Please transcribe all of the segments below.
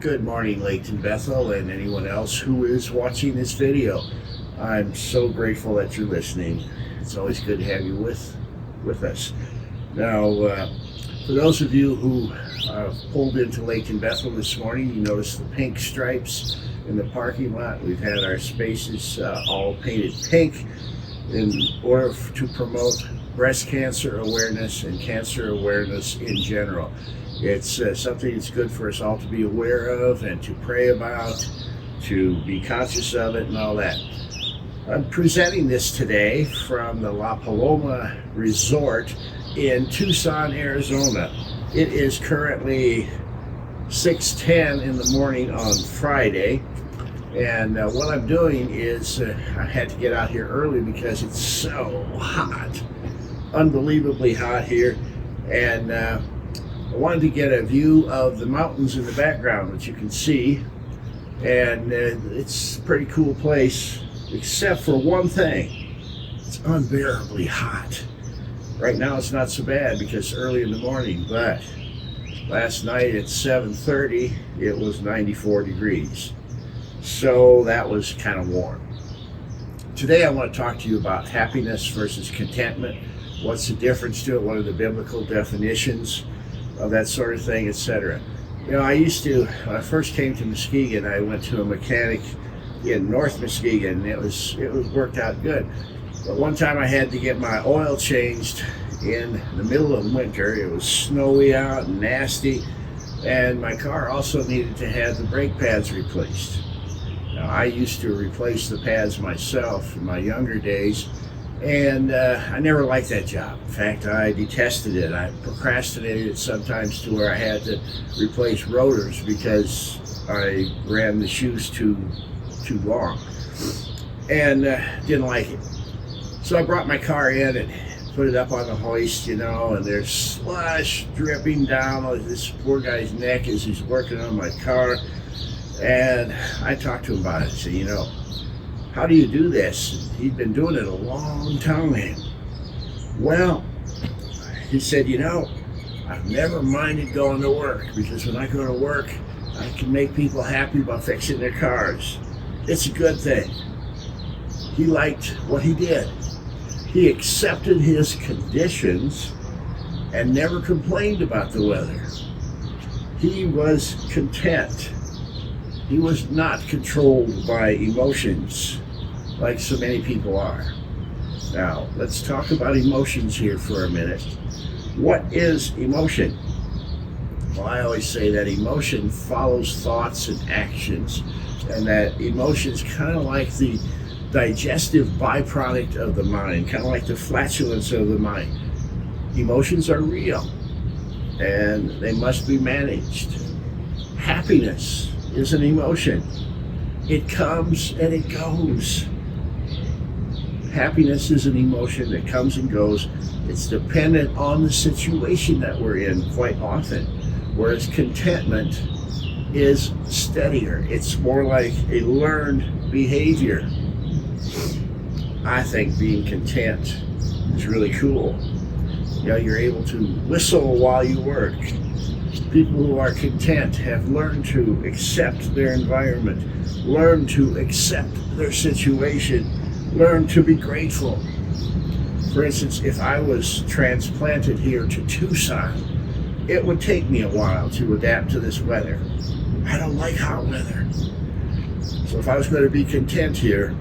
Good morning, Layton Bethel, and anyone else who is watching this video. I'm so grateful that you're listening. It's always good to have you with us. Now, for those of you who pulled into Layton Bethel this morning, you notice the pink stripes in the parking lot. We've had our spaces all painted pink in order to promote breast cancer awareness and cancer awareness in general. It's something that's good for us all to be aware of and to pray about, to be conscious of it and all that. I'm presenting this today from the La Paloma Resort in Tucson, Arizona. It is currently 6:10 in the morning on Friday. And what I'm doing is I had to get out here early because it's so hot, unbelievably hot here. And I wanted to get a view of the mountains in the background, which you can see. And it's a pretty cool place, except for one thing. It's unbearably hot. Right now it's not so bad because it's early in the morning, but last night at 7:30 it was 94 degrees. So that was kind of warm. Today I want to talk to you about happiness versus contentment. What's the difference to it? What are the biblical definitions of that sort of thing, etc. You know, I used to, when I first came to Muskegon, I went to a mechanic in North Muskegon, and it was worked out good. But one time I had to get my oil changed in the middle of winter. It was snowy out and nasty, and my car also needed to have the brake pads replaced. Now, I used to replace the pads myself in my younger days, and I never liked that job. In fact, I detested it. I procrastinated it sometimes to where I had to replace rotors because I ran the shoes too long, and didn't like it. So I brought my car in and put it up on the hoist, you know, and there's slush dripping down this poor guy's neck as he's working on my car. And I talked to him about it. I said, you know, how do you do this? He'd been doing it a long time. Well, he said, you know, I've never minded going to work because when I go to work, I can make people happy by fixing their cars. It's a good thing. He liked what he did. He accepted his conditions and never complained about the weather. He was content. He was not controlled by emotions like so many people are. Now, let's talk about emotions here for a minute. What is emotion? Well, I always say that emotion follows thoughts and actions, and that emotion is kind of like the digestive byproduct of the mind, kind of like the flatulence of the mind. Emotions are real, and they must be managed. Happiness is an emotion. It comes and it goes. Happiness is an emotion that comes and goes. It's dependent on the situation that we're in quite often, whereas contentment is steadier. It's more like a learned behavior. I think being content is really cool. You know, you're able to whistle while you work. People who are content have learned to accept their environment, learn to accept their situation, learn to be grateful. For instance, if I was transplanted here to Tucson, it would take me a while to adapt to this weather. I don't like hot weather. So if I was going to be content here,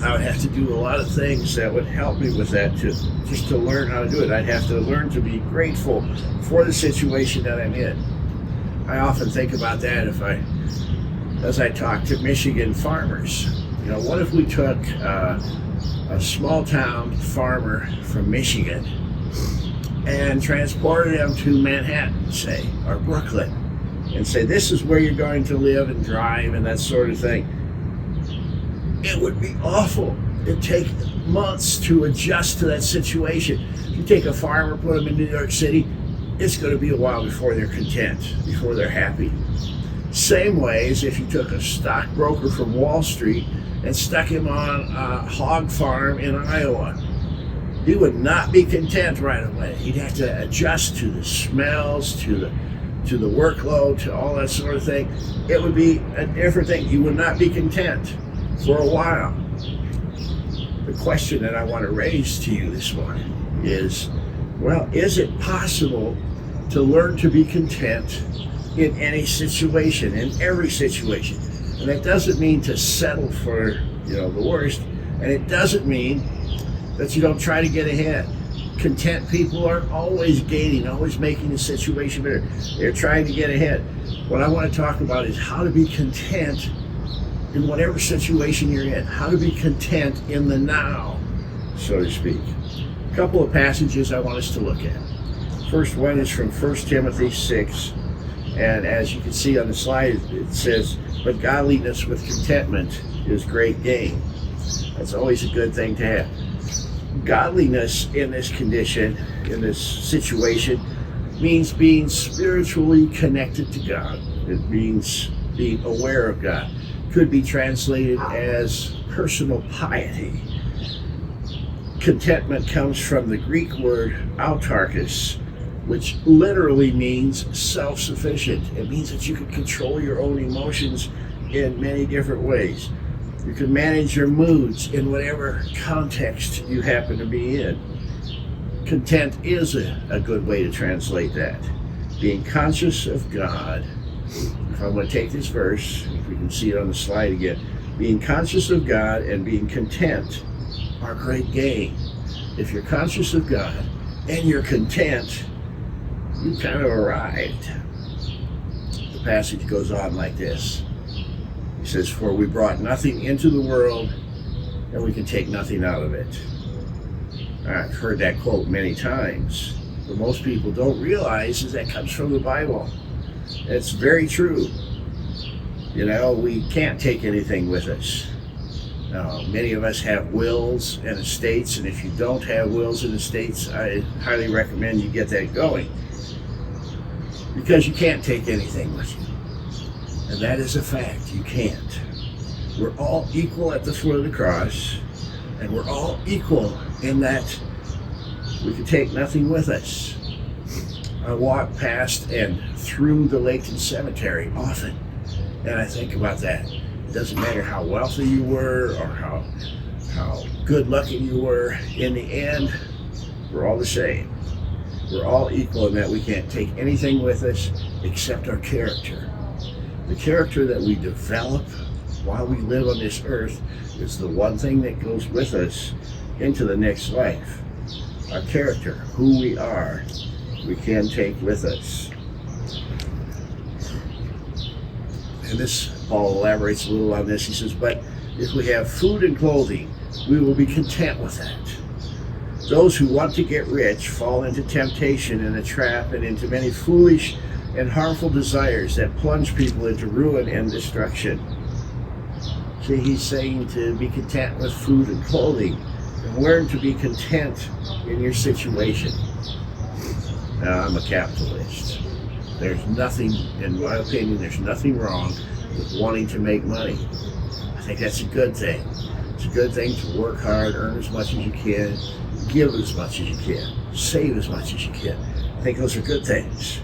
I would have to do a lot of things that would help me with that, just to learn how to do it. I'd have to learn to be grateful for the situation that I'm in. I often think about that as I talk to Michigan farmers. You know, what if we took a small town farmer from Michigan and transported him to Manhattan, say, or Brooklyn, and say, this is where you're going to live and drive and that sort of thing? It would be awful. It'd take months to adjust to that situation. If you take a farmer, put them in New York City, it's going to be a while before they're content, before they're happy. Same way as if you took a stockbroker from Wall Street and stuck him on a hog farm in Iowa. He would not be content right away. He'd have to adjust to the smells, to to the workload, to all that sort of thing, it would be a different thing. You would not be content for a while. The question that I want to raise to you this morning is, well, is it possible to learn to be content in any situation, in every situation? And that doesn't mean to settle for, the worst, and it doesn't mean that you don't try to get ahead. Content people are always gaining, always making the situation better. They're trying to get ahead. What I want to talk about is how to be content in whatever situation you're in, how to be content in the now, so to speak. A couple of passages I want us to look at. First one is from 1 Timothy 6, and as you can see on the slide, it says, "But godliness with contentment is great gain." That's always a good thing to have. Godliness in this condition, in this situation, means being spiritually connected to God. It means being aware of God. Could be translated as personal piety. Contentment comes from the Greek word autarkos, which literally means self-sufficient. It means that you can control your own emotions in many different ways. You can manage your moods in whatever context you happen to be in. Content is a good way to translate that. Being conscious of God. If I'm going to take this verse, if we can see it on the slide again, being conscious of God and being content are great gain. If you're conscious of God and you're content, you kind of arrived. The passage goes on like this. He says, "For we brought nothing into the world, and we can take nothing out of it." I've heard that quote many times, but most people don't realize is that comes from the Bible. It's very true. We can't take anything with us. Many of us have wills and estates, and if you don't have wills and estates, I highly recommend you get that going, because you can't take anything with you. And that is a fact. You can't. We're all equal at the foot of the cross, and we're all equal in that we can take nothing with us. I walk past and through the Layton Cemetery often, and I think about that. It doesn't matter how wealthy you were or how good looking you were. In the end, we're all the same. We're all equal in that we can't take anything with us except our character. The character that we develop while we live on this earth is the one thing that goes with us into the next life. Our character, who we are, we can take with us. And this, Paul elaborates a little on this. He says, "But if we have food and clothing, we will be content with that. Those who want to get rich fall into temptation and a trap and into many foolish and harmful desires that plunge people into ruin and destruction." See, he's saying to be content with food and clothing, and learn to be content in your situation. Now, I'm a capitalist. There's nothing, in my opinion, there's nothing wrong with wanting to make money. I think that's a good thing. It's a good thing to work hard, earn as much as you can, give as much as you can, save as much as you can. I think those are good things.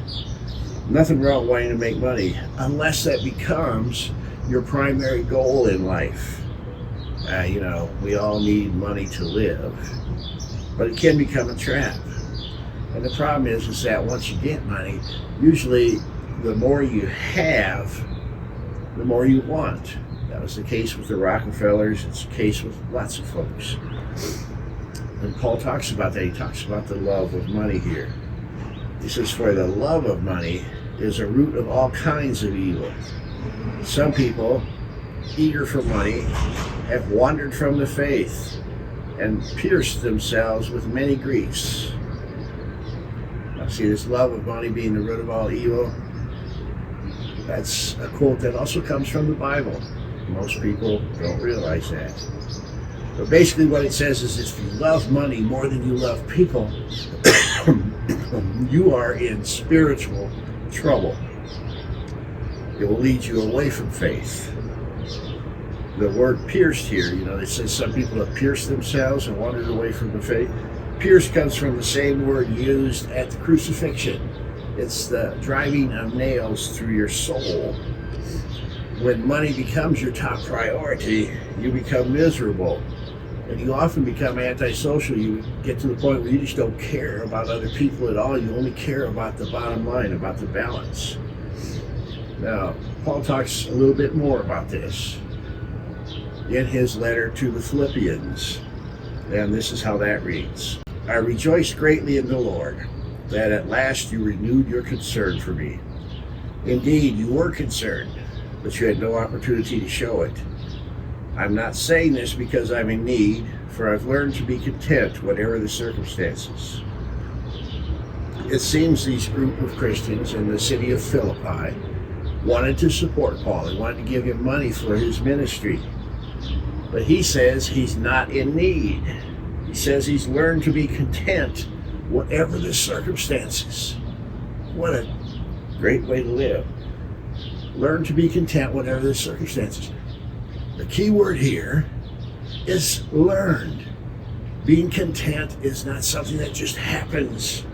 Nothing wrong with wanting to make money, unless that becomes your primary goal in life. We all need money to live, but it can become a trap. And the problem is that once you get money, usually the more you have, the more you want. That was the case with the Rockefellers. It's the case with lots of folks. And Paul talks about that. He talks about the love of money here. He says, "For the love of money is a root of all kinds of evil." Some people, eager for money, have wandered from the faith and pierced themselves with many griefs. Now, see, this love of money being the root of all evil, that's a quote that also comes from the Bible. Most people don't realize that. But basically what it says is, if you love money more than you love people, you are in spiritual trouble. It will lead you away from faith. The word pierced here, it says some people have pierced themselves and wandered away from the faith. Pierced comes from the same word used at the crucifixion. It's the driving of nails through your soul. When money becomes your top priority, you become miserable. And you often become antisocial. You get to the point where you just don't care about other people at all. You only care about the bottom line, about the balance. Now, Paul talks a little bit more about this in his letter to the Philippians. And this is how that reads. I rejoice greatly in the Lord that at last you renewed your concern for me. Indeed, you were concerned, but you had no opportunity to show it. I'm not saying this because I'm in need, for I've learned to be content whatever the circumstances. It seems these group of Christians in the city of Philippi wanted to support Paul. They wanted to give him money for his ministry. But he says he's not in need. He says he's learned to be content whatever the circumstances. What a great way to live. Learn to be content whatever the circumstances. The key word here is learned. Being content is not something that just happens.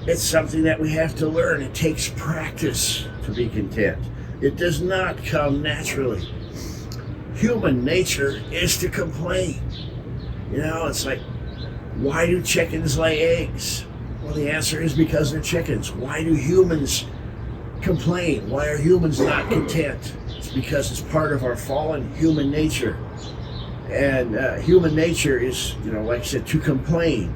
It's something that we have to learn. It takes practice to be content. It does not come naturally. Human nature is to complain. You know, it's like, why do chickens lay eggs? Well, the answer is because they're chickens. Why do humans complain? Why are humans not content? It's because it's part of our fallen human nature. And human nature is, like I said, to complain.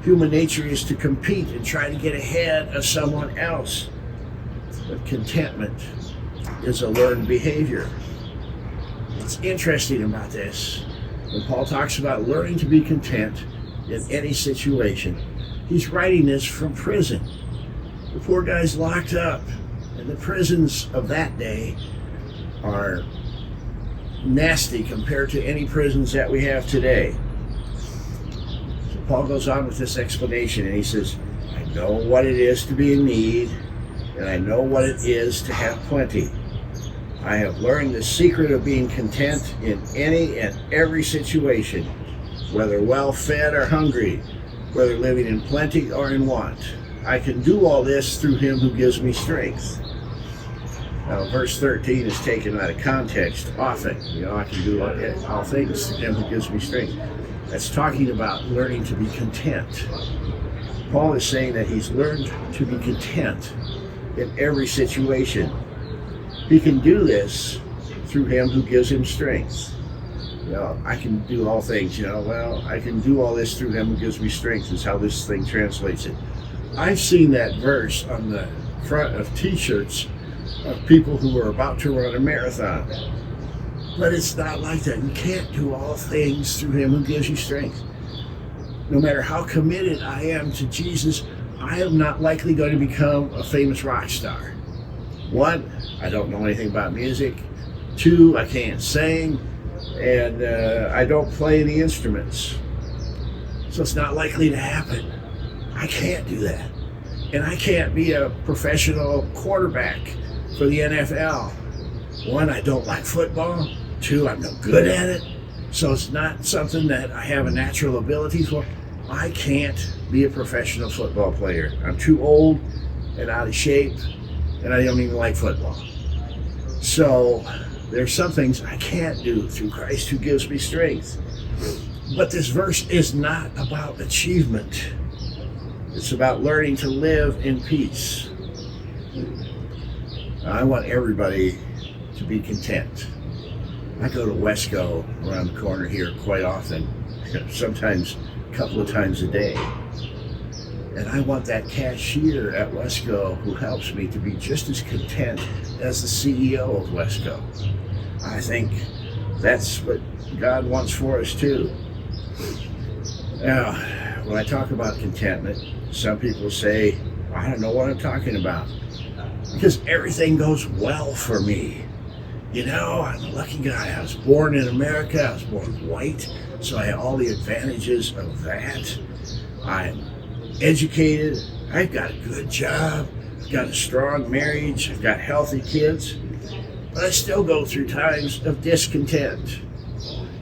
Human nature is to compete and try to get ahead of someone else. But contentment is a learned behavior. What's interesting about this, when Paul talks about learning to be content in any situation, he's writing this from prison. The poor guy's locked up, and the prisons of that day are nasty compared to any prisons that we have today. So Paul goes on with this explanation, and he says, I know what it is to be in need, and I know what it is to have plenty. I have learned the secret of being content in any and every situation, whether well-fed or hungry, whether living in plenty or in want. I can do all this through him who gives me strength. Now, verse 13 is taken out of context often. I can do all things through him who gives me strength. That's talking about learning to be content. Paul is saying that he's learned to be content in every situation. He can do this through him who gives him strength. I can do all things, I can do all this through him who gives me strength is how this thing translates it. I've seen that verse on the front of t-shirts of people who are about to run a marathon. But it's not like that. You can't do all things through him who gives you strength. No matter how committed I am to Jesus, I am not likely going to become a famous rock star. 1, I don't know anything about music. 2, I can't sing. And I don't play any instruments. So it's not likely to happen. I can't do that. And I can't be a professional quarterback for the NFL. 1, I don't like football. 2, I'm no good at it. So it's not something that I have a natural ability for. I can't be a professional football player. I'm too old and out of shape, and I don't even like football. So there's some things I can't do through Christ who gives me strength. But this verse is not about achievement. It's about learning to live in peace. I want everybody to be content. I go to Wesco around the corner here quite often, sometimes a couple of times a day. And I want that cashier at Wesco who helps me to be just as content as the CEO of Wesco. I think that's what God wants for us too. Now, when I talk about contentment, some people say, I don't know what I'm talking about, because everything goes well for me. I'm a lucky guy. I was born in America. I was born white, so I have all the advantages of that. I'm educated. I've got a good job. I've got a strong marriage. I've got healthy kids. But I still go through times of discontent.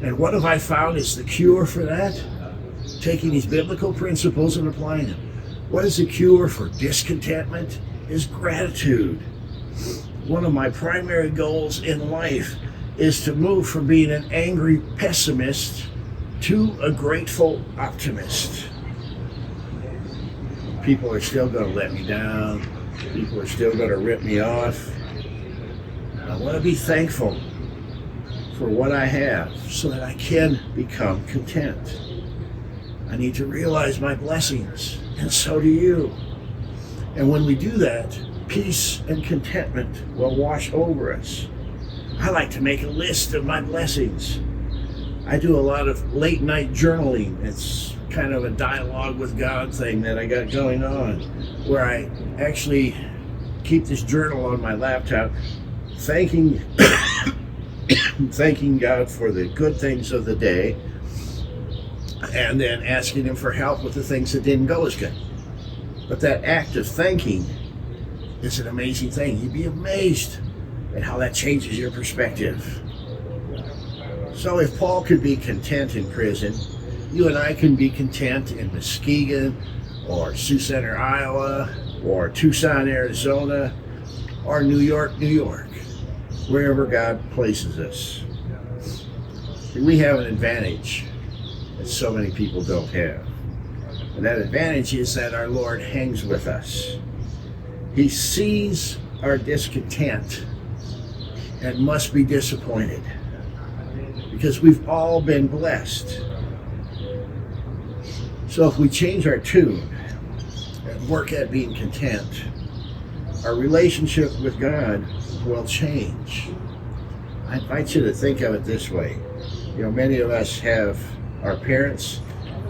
And what have I found is the cure for that? Taking these biblical principles and applying them. What is the cure for discontentment? is gratitude. One of my primary goals in life is to move from being an angry pessimist to a grateful optimist. People are still going to let me down. People are still going to rip me off. I want to be thankful for what I have so that I can become content. I need to realize my blessings, and so do you. And when we do that, peace and contentment will wash over us. I like to make a list of my blessings. I do a lot of late night journaling. It's kind of a dialogue with God thing that I got going on, where I actually keep this journal on my laptop, thanking God for the good things of the day, and then asking Him for help with the things that didn't go as good. But that act of thanking is an amazing thing. You'd be amazed at how that changes your perspective. So if Paul could be content in prison, you and I can be content in Muskegon or Sioux Center, Iowa, or Tucson, Arizona, or New York, New York, wherever God places us. We have an advantage that so many people don't have. And that advantage is that our Lord hangs with us. He sees our discontent and must be disappointed, because we've all been blessed. So if we change our tune and work at being content, our relationship with God will change. I invite you to think of it this way. You know, many of us have our parents,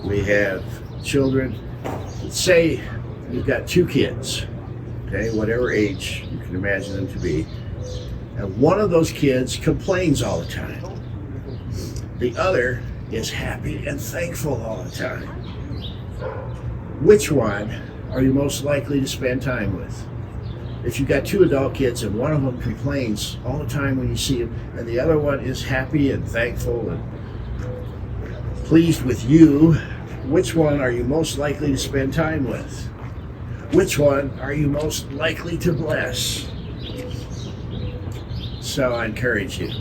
we have children. Let's say you've got 2 kids, okay, whatever age you can imagine them to be, and one of those kids complains all the time. The other is happy and thankful all the time. Which one are you most likely to spend time with? If you've got 2 adult kids and one of them complains all the time when you see him, and the other one is happy and thankful and pleased with you, which one are you most likely to spend time with? Which one are you most likely to bless? So I encourage you.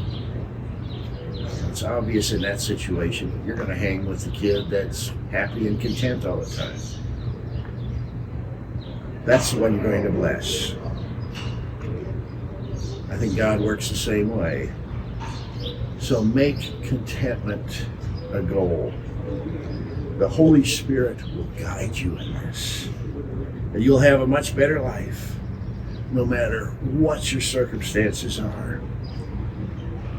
It's obvious in that situation, you're going to hang with the kid that's happy and content all the time. That's the one you're going to bless. I think God works the same way. So make contentment a goal. The Holy Spirit will guide you in this. And you'll have a much better life, no matter what your circumstances are.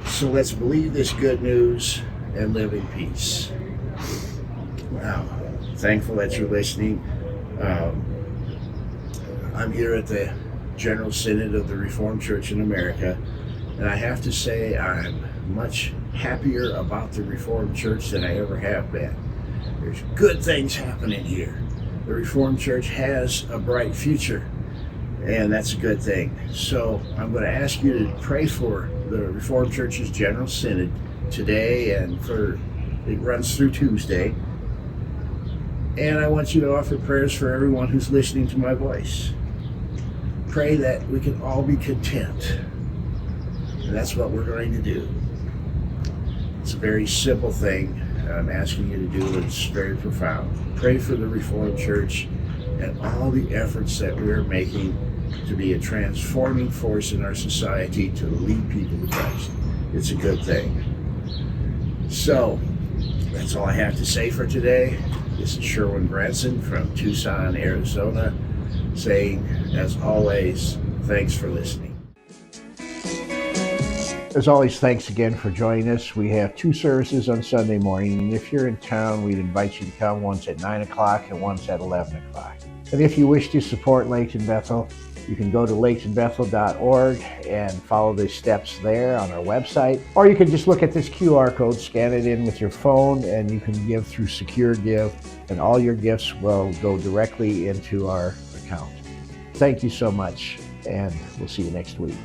So let's believe this good news and live in peace. Wow. Thankful that you're listening. I'm here at the General Synod of the Reformed Church in America, and I have to say I'm much happier about the Reformed Church than I ever have been. There's good things happening here. The Reformed Church has a bright future, and that's a good thing. So I'm going to ask you to pray for the Reformed Church's General Synod today, and it runs through Tuesday. And I want you to offer prayers for everyone who's listening to my voice. Pray that we can all be content. And that's what we're going to do. It's a very simple thing I'm asking you to do. It's very profound. Pray for the Reformed Church and all the efforts that we're making to be a transforming force in our society to lead people to Christ. It's a good thing. So, that's all I have to say for today. This is Sherwin Branson from Tucson, Arizona, saying, as always, thanks for listening. As always, thanks again for joining us. We have 2 services on Sunday morning, and if you're in town, we'd invite you to come. One's at 9 o'clock and one's at 11 o'clock. And if you wish to support Layton Bethel, you can go to laytonbethel.org and follow the steps there on our website. Or you can just look at this QR code, scan it in with your phone, and you can give through Secure Give, and all your gifts will go directly into our account. Thank you so much, and we'll see you next week.